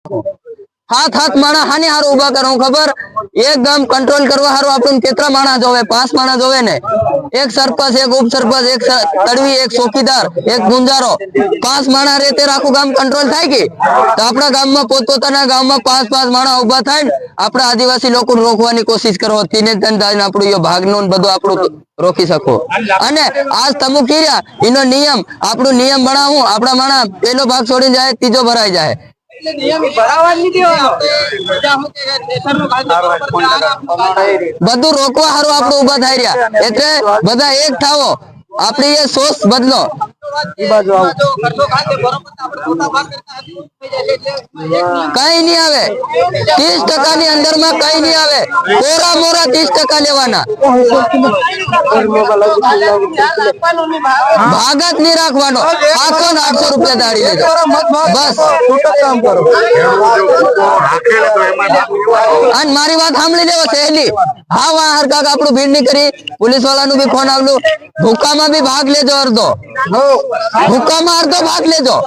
हाथ हाथ माणा हानि हारू उभा करो खबर एक गाम कंट्रोल करवा हारू आपन केतरा माणा जोवे 5 माणा जोवे ने एक सरपंच एक उप सरपंच एक तड़वी एक चौकीदार एक गुंजारो 5 माणा रेते राखू गाम कंट्रोल थाय के तो आपड़ा गाम में पोतपोताना गाम में 5-5 माणा उभा थाय आपड़ा आदिवासी लोको रोकवानी कोशिश करो तीने तन दान आपड़ो यो भागनो ने बधो आपड़ो रोकी सको अने आज तमु कीर्या इनो नियम आपड़ो नियम बनावू आपड़ा माणा पहलो भाग छोड़ी जाए तीजो भराई जाए બધું રોકવા હારું આપણે ઉભા થઈ રહ્યા એટલે બધા એક થાવો આપણે એ સોચ બદલો કઈ નહીં આવે 30% ની અંદર માં કઈ નહીં આવે કોરા મોરા 30% લેવાના ભાગત નહીં રાખવાનો આખો 800 રૂપિયા દાડી લેજો બસ કામ કરો અને મારી વાત સાંભળી લેવો સહેલી હા વાહ હરકાક આપણું ભીડ નહીં કરી પોલીસ વાળાનું બી ફોન આવલું ભૂકામાં બી ભાગ લેજો અડધો ભૂકામાં અડધો ભાગ લેજો